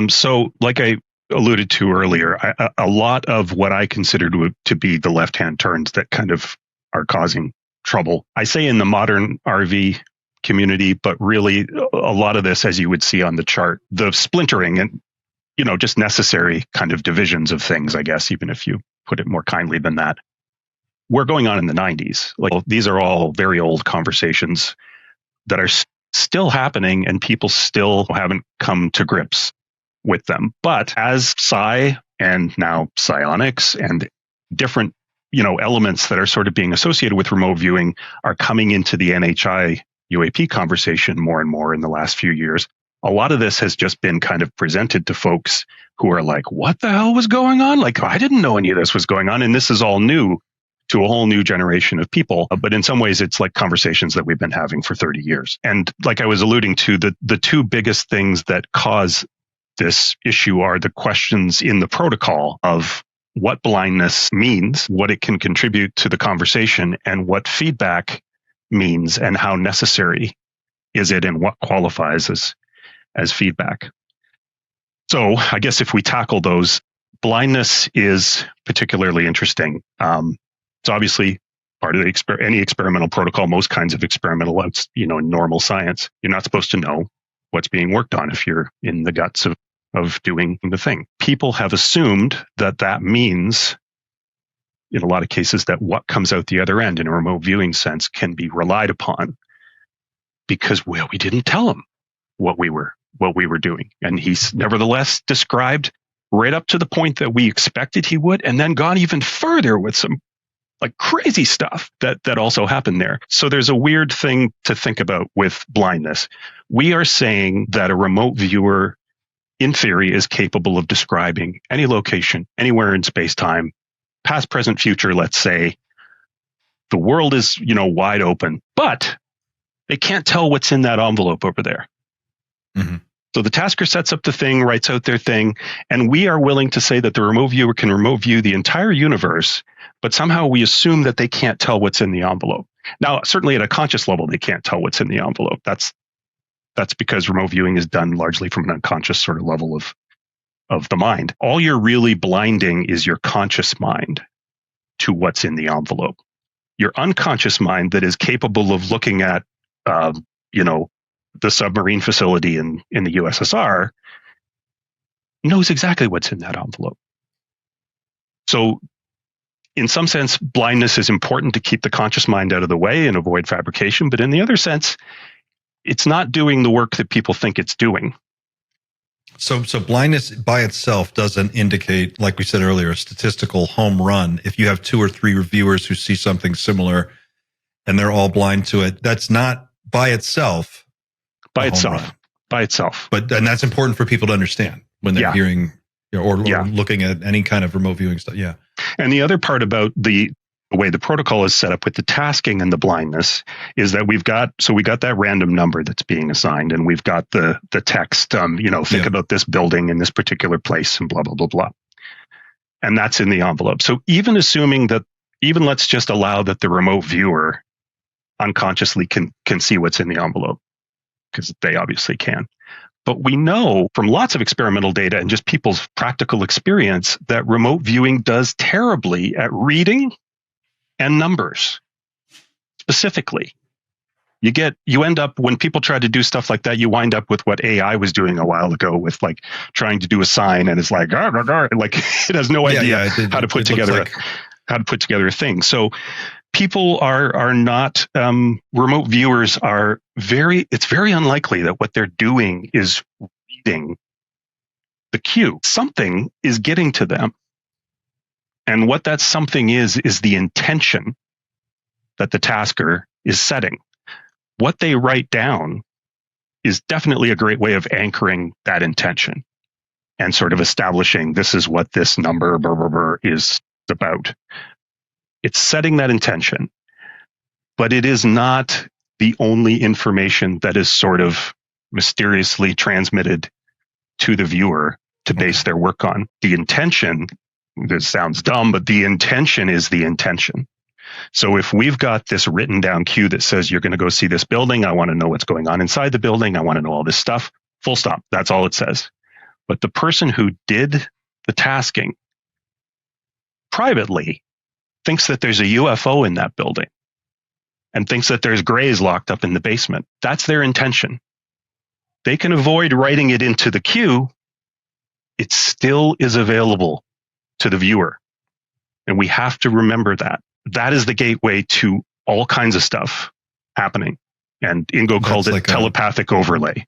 So like I alluded to earlier, a lot of what I consider to be the left-hand turns that kind of are causing trouble. I say in the modern RV community, but really a lot of this, as you would see on the chart, the splintering and, just necessary kind of divisions of things, I guess, even if you put it more kindly than that, were going on in the 90s. Like, these are all very old conversations that are still happening, and people still haven't come to grips with them. But as psi and now psionics and different, elements that are sort of being associated with remote viewing are coming into the NHI UAP conversation more and more in the last few years, a lot of this has just been kind of presented to folks who are like, what the hell was going on? Like, I didn't know any of this was going on. And this is all new to a whole new generation of people. But in some ways, it's like conversations that we've been having for 30 years. And like I was alluding to, the two biggest things that cause this issue are the questions in the protocol of what blindness means, what it can contribute to the conversation, and what feedback means, and how necessary is it, and what qualifies as feedback. So I guess if we tackle those, blindness is particularly interesting. It's obviously part of any experimental protocol, most kinds of experimental, in normal science. You're not supposed to know what's being worked on if you're in the guts of doing the thing. People have assumed that means, in a lot of cases, that what comes out the other end in a remote viewing sense can be relied upon, because, well, we didn't tell him what we were doing. And he's nevertheless described right up to the point that we expected he would, and then gone even further with some like crazy stuff that also happened there. So there's a weird thing to think about with blindness. We are saying that a remote viewer, in theory, is capable of describing any location, anywhere in space-time, past, present, future, let's say. The world is, wide open, but they can't tell what's in that envelope over there. Mm-hmm. So the tasker sets up the thing, writes out their thing, and we are willing to say that the remote viewer can remote view the entire universe, but somehow we assume that they can't tell what's in the envelope. Now, certainly at a conscious level, they can't tell what's in the envelope. That's because remote viewing is done largely from an unconscious sort of level of the mind. All you're really blinding is your conscious mind to what's in the envelope. Your unconscious mind that is capable of looking at, the submarine facility in the USSR knows exactly what's in that envelope. So in some sense, blindness is important to keep the conscious mind out of the way and avoid fabrication. But in the other sense, it's not doing the work that people think it's doing. So blindness by itself doesn't indicate, like we said earlier, a statistical home run. If you have 2 or 3 reviewers who see something similar and they're all blind to it, that's not by itself. By itself. And that's important for people to understand when they're hearing or looking at any kind of remote viewing stuff. Yeah. And the other part about the way the protocol is set up with the tasking and the blindness is that we got that random number that's being assigned, and we've got the text, think about this building in this particular place and blah, blah, blah, blah. And that's in the envelope. So even assuming that, let's just allow that the remote viewer unconsciously can see what's in the envelope, because they obviously can. But we know from lots of experimental data and just people's practical experience that remote viewing does terribly at reading and numbers. Specifically, you end up, when people try to do stuff like that, you wind up with what AI was doing a while ago with like trying to do a sign, and it's like, like it has no idea how to put together a thing. So people are not, remote viewers it's very unlikely that what they're doing is reading the cue. Something is getting to them. And what that something is the intention that the tasker is setting. What they write down is definitely a great way of anchoring that intention and sort of establishing this is what this number is about. It's setting that intention, but it is not the only information that is sort of mysteriously transmitted to the viewer to base their work on. The intention, this sounds dumb, but the intention is the intention. So if we've got this written down cue that says you're going to go see this building, I want to know what's going on inside the building, I want to know all this stuff, full stop. That's all it says. But the person who did the tasking privately thinks that there's a UFO in that building and thinks that there's grays locked up in the basement. That's their intention. They can avoid writing it into the queue. It still is available to the viewer. And we have to remember that. That is the gateway to all kinds of stuff happening. And Ingo called it telepathic overlay.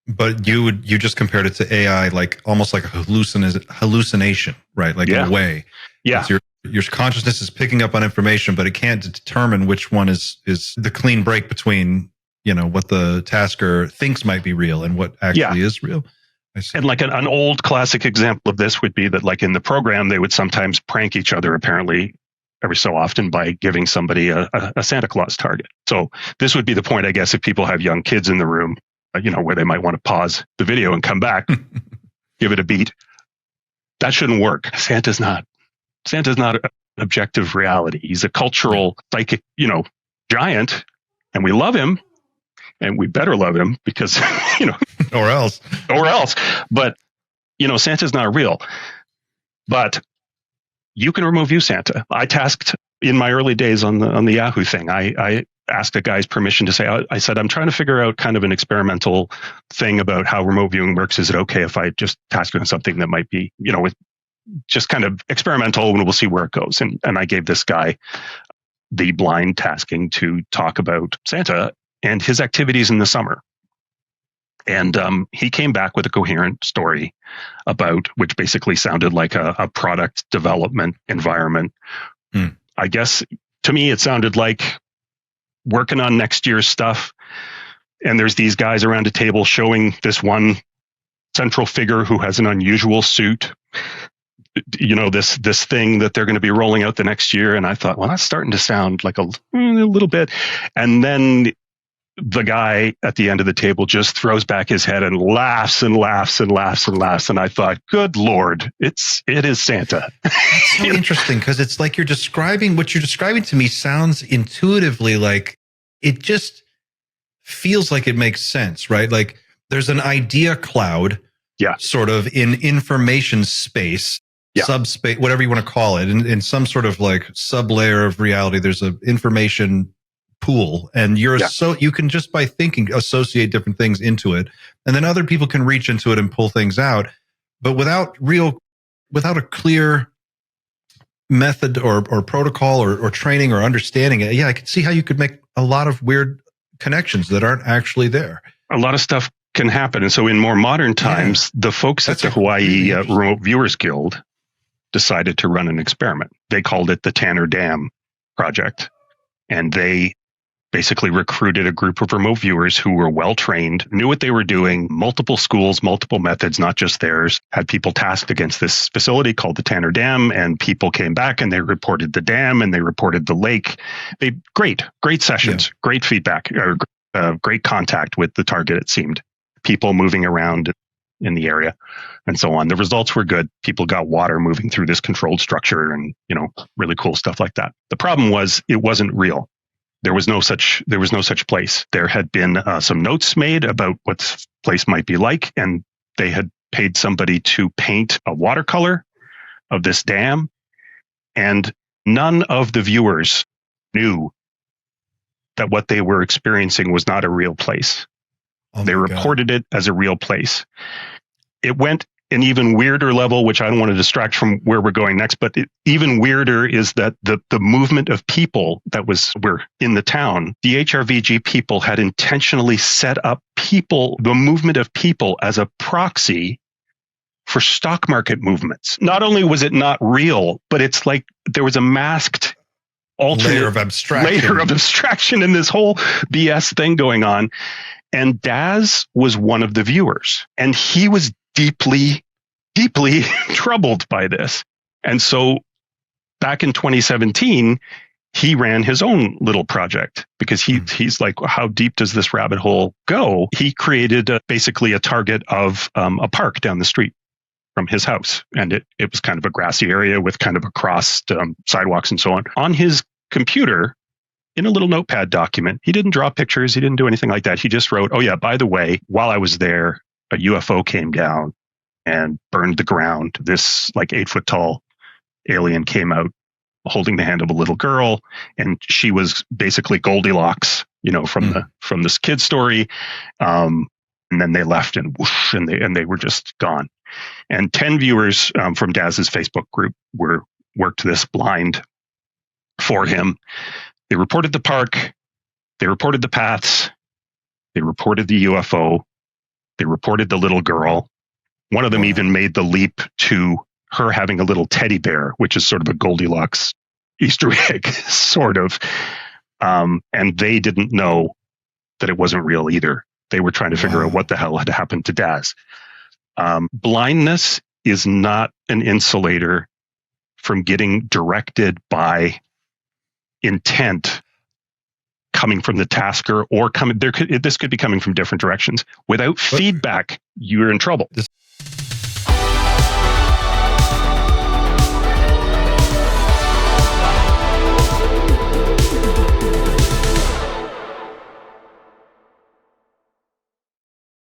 But you just compared it to AI, like almost like a hallucination, right? Like in a way. Yeah. Your consciousness is picking up on information, but it can't determine which one is the clean break between, what the tasker thinks might be real and what actually is real. And like an old classic example of this would be that, like in the program, they would sometimes prank each other, apparently every so often, by giving somebody a Santa Claus target. So this would be the point, I guess, if people have young kids in the room, where they might want to pause the video and come back, give it a beat. That shouldn't work. Santa's not an objective reality. He's a cultural, psychic, giant, and we love him. And we better love him because, or else. But, Santa's not real. But you can remove you, Santa. I tasked in my early days on the Yahoo thing. I asked a guy's permission to say, I said, I'm trying to figure out kind of an experimental thing about how remote viewing works. Is it okay if I just task you on something that might be, with just kind of experimental, and we'll see where it goes. And I gave this guy the blind tasking to talk about Santa and his activities in the summer. And he came back with a coherent story which basically sounded like a product development environment. I guess to me, it sounded like working on next year's stuff. And there's these guys around a table showing this one central figure who has an unusual suit, this thing that they're going to be rolling out the next year. And I thought, well, that's starting to sound like a little bit. And then the guy at the end of the table just throws back his head and laughs and laughs and laughs and laughs. And I thought, good Lord, it is Santa. That's so interesting, because it's like what you're describing to me sounds intuitively like it just feels like it makes sense, right? Like there's an idea cloud, sort of in information space, subspace, whatever you want to call it, in some sort of like sub layer of reality. There's an information pool, and you can just by thinking associate different things into it, and then other people can reach into it and pull things out, but without a clear method or protocol or training or understanding it. I could see how you could make a lot of weird connections that aren't actually there. A lot of stuff can happen. And so in more modern times, the folks at the Hawaii Remote Viewers Guild decided to run an experiment. They called it the Tanner Dam Project. And they basically recruited a group of remote viewers who were well-trained, knew what they were doing, multiple schools, multiple methods, not just theirs, had people tasked against this facility called the Tanner Dam, and people came back and they reported the dam and they reported the lake. Great sessions, great feedback, great contact with the target, it seemed. People moving around in the area and so on. The results were good. People got water moving through this controlled structure and, really cool stuff like that. The problem was it wasn't real. There was no such place. There had been some notes made about what this place might be like, and they had paid somebody to paint a watercolor of this dam, and none of the viewers knew that what they were experiencing was not a real place. They reported it as a real place. It went an even weirder level, which I don't want to distract from where we're going next, but even weirder is that the movement of people that were in the town, the HRVG people had intentionally set up the movement of people as a proxy for stock market movements. Not only was it not real, but it's like there was a masked alternate layer of abstraction in this whole BS thing going on. And Daz was one of the viewers, and he was deeply, deeply troubled by this. And so back in 2017, he ran his own little project because he's like, how deep does this rabbit hole go? He created basically a target of a park down the street from his house. And it was kind of a grassy area with kind of a crossed sidewalks and so on. On his computer, in a little notepad document, he didn't draw pictures. He didn't do anything like that. He just wrote, oh yeah, by the way, while I was there, a UFO came down and burned the ground. This like 8-foot tall alien came out holding the hand of a little girl, and she was basically Goldilocks, from this kid's story. And then they left, and whoosh, and they were just gone. And 10 viewers from Daz's Facebook group worked this blind for him. They reported the park, they reported the paths, they reported the UFO, they reported the little girl. One of them even made the leap to her having a little teddy bear, which is sort of a Goldilocks Easter egg, sort of. And they didn't know that it wasn't real either. They were trying to figure out what the hell had happened to Daz. Blindness is not an insulator from getting directed by intent coming from the tasker, or this could be coming from different directions. Without feedback, you're in trouble.